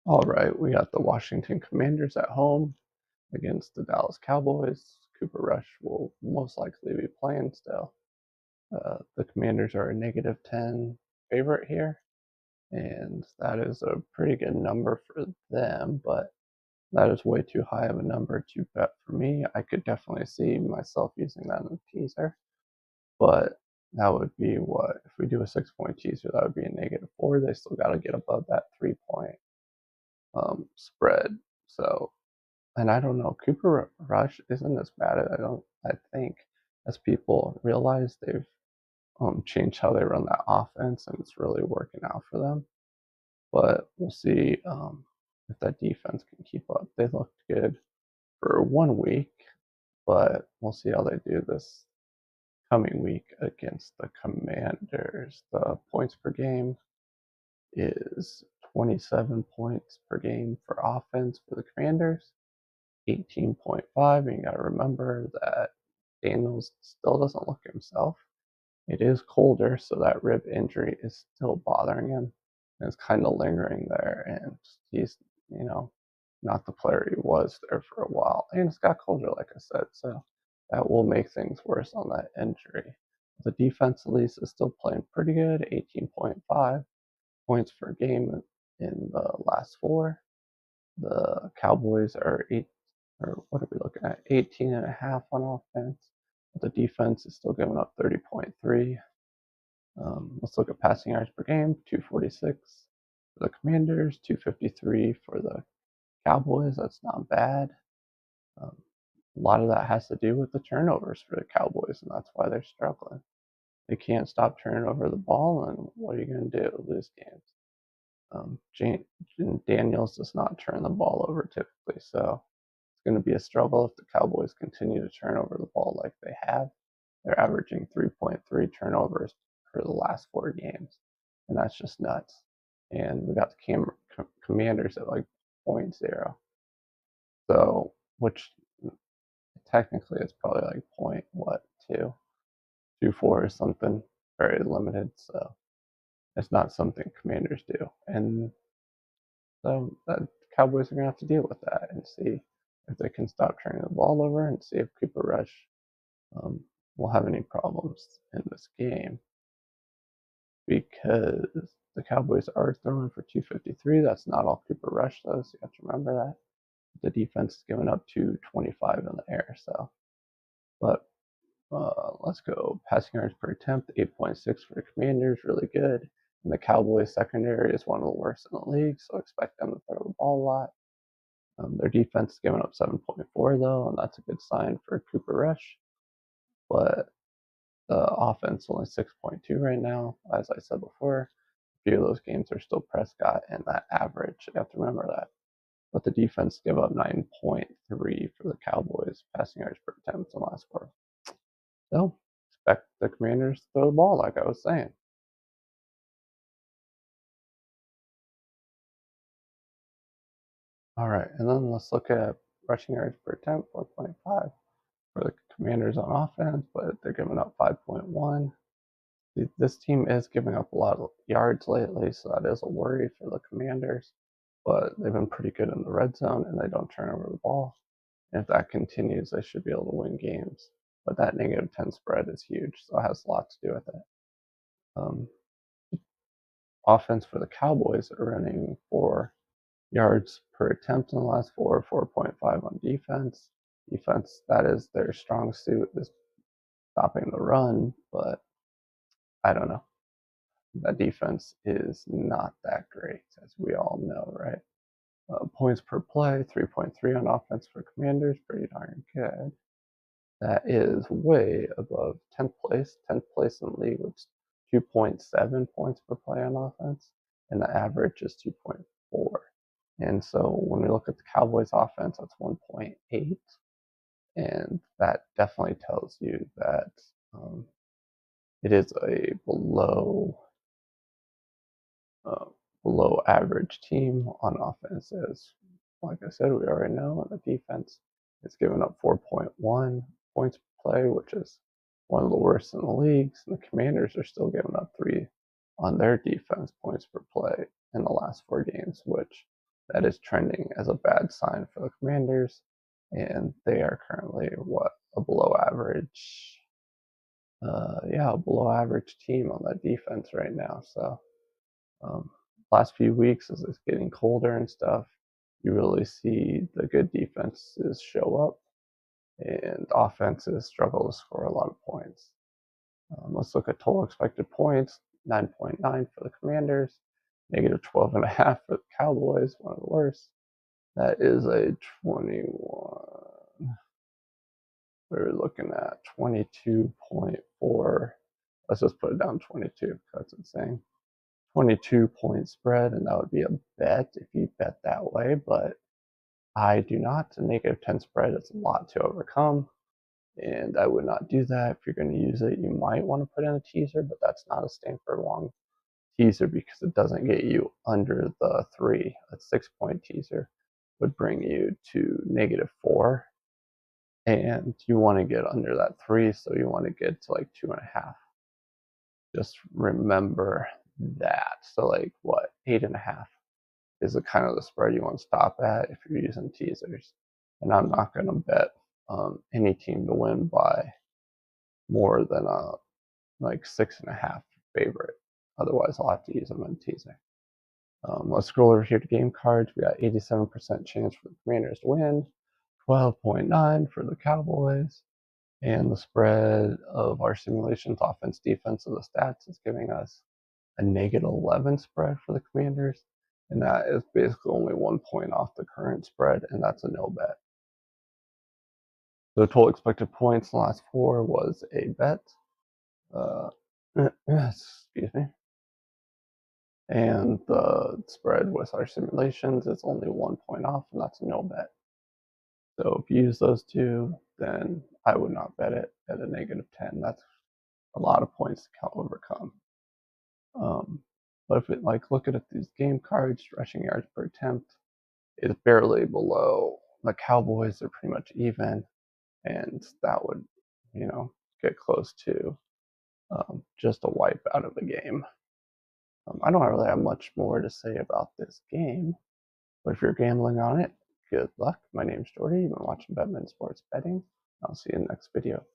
All right, we got the Washington Commanders at home against the Dallas Cowboys. Cooper Rush will most likely be playing still. The Commanders are a -10 favorite here, and that is a pretty good number for them, but that is way too high of a number to bet for me. I could definitely see myself using that in a teaser, but that would be what? If we do a 6-point teaser, that would be a -4. They still got to get above that 3-point spread. So and I don't know, Cooper Rush isn't as bad as I think as people realize. They've changed how they run that offense, and it's really working out for them. But we'll see if that defense can keep up. They looked good for 1 week, but we'll see how they do this coming week against the Commanders. The points per game is 27 points per game for offense for the Commanders, 18.5. And you got to remember that Daniels still doesn't look himself. It is colder, so that rib injury is still bothering him, and it's kind of lingering there. And he's, not the player he was there for a while. And it's got colder, like I said, so that will make things worse on that injury. The defense, at least, is still playing pretty good, 18.5 points per game in the last four. The Cowboys are or what are we looking at? 18.5 on offense. But the defense is still giving up 30.3. Let's look at passing yards per game, 246 for the Commanders, 253 for the Cowboys. That's not bad. Um, a lot of that has to do with the turnovers for the Cowboys, and that's why they're struggling. They can't stop turning over the ball, and what are you going to do? Lose games. Daniels does not turn the ball over typically, so it's going to be a struggle if the Cowboys continue to turn over the ball like they have. They're averaging 3.3 turnovers for the last 4 games, and that's just nuts. And we got the Commanders at like 0.0, so which technically it's probably like point what 2.24 or something, very limited. So it's not something Commanders do, and so the Cowboys are gonna have to deal with that and see if they can stop turning the ball over and see if Cooper Rush um, will have any problems in this game, because the Cowboys are throwing for 253. That's not all Cooper Rush though, so you have to remember that. The defense is giving up 225 in the air, so. But let's go. Passing yards per attempt, 8.6 for the Commanders, really good. And the Cowboys secondary is one of the worst in the league, so expect them to throw the ball a lot. Their defense is giving up 7.4 though, and that's a good sign for Cooper Rush. But the offense only 6.2 right now. As I said before, a few of those games are still Prescott and that average. You have to remember that. But the defense gave up 9.3 for the Cowboys passing yards per attempt in the last quarter. So expect the Commanders to throw the ball, like I was saying. All right, and then let's look at rushing yards per attempt, 4.5 for the Commanders on offense, but they're giving up 5.1. This team is giving up a lot of yards lately, so that is a worry for the Commanders. But they've been pretty good in the red zone, and they don't turn over the ball. And if that continues, they should be able to win games. But that -10 spread is huge, so it has a lot to do with it. Um, Offense for the Cowboys are running 4 yards per attempt in the last 4.5 on defense. Defense, that is their strong suit, is stopping the run, but I don't know. That defense is not that great, as we all know, right? Points per play, 3.3 on offense for Commanders, pretty darn good. That is way above 10th place. 10th place in the league was 2.7 points per play on offense, and the average is 2.4. And so when we look at the Cowboys offense, that's 1.8. And that definitely tells you that it is a uh, below average team on offense. As like I said, we already know on the defense, it's given up 4.1 points per play, which is one of the worst in the leagues. And the Commanders are still giving up 3 on their defense points per play in the last 4 games, which That is trending as a bad sign for the Commanders, and they are currently a below average, a below average team on that defense right now. So um, last few weeks, as it's getting colder and stuff, you really see the good defenses show up, and offenses struggle to score a lot of points. Let's look at total expected points: 9.9 for the Commanders, negative 12.5 for the Cowboys, one of the worst. That is a 21. We're looking at 22.4. Let's just put it down 22. That's insane. 22-point spread, and that would be a bet if you bet that way, but I do not. A negative 10 spread is a lot to overcome, and I would not do that. If you're going to use it, you might want to put in a teaser, but that's not a Stanford long teaser because it doesn't get you under the 3. A 6-point teaser would bring you to -4, and you want to get under that 3, so you want to get to like 2.5. Just remember that. So like what, 8.5 is the kind of the spread you want to stop at if you're using teasers. And I'm not going to bet any team to win by more than a like 6.5 favorite. Otherwise, I'll have to use them in teaser. Let's scroll over here to game cards. We got 87% chance for the Commanders to win, 12.9 for the Cowboys, and the spread of our simulations, offense, defense of the stats is giving us a -11 spread for the Commanders, and that is basically only 1 point off the current spread, and that's a no bet. The total expected points in the last 4 was a bet. Excuse me. And the spread with our simulations is only 1 point off, and that's a no bet. So if you use those two, then I would not bet it at a -10. That's a lot of points to overcome. But if it look at these game cards, rushing yards per attempt is barely below the Cowboys. They're pretty much even, and that would, get close to just a wipe out of the game. I don't really have much more to say about this game, but if you're gambling on it, good luck. My name's Jordy. You've been watching Betman Sports Betting. I'll see you in the next video.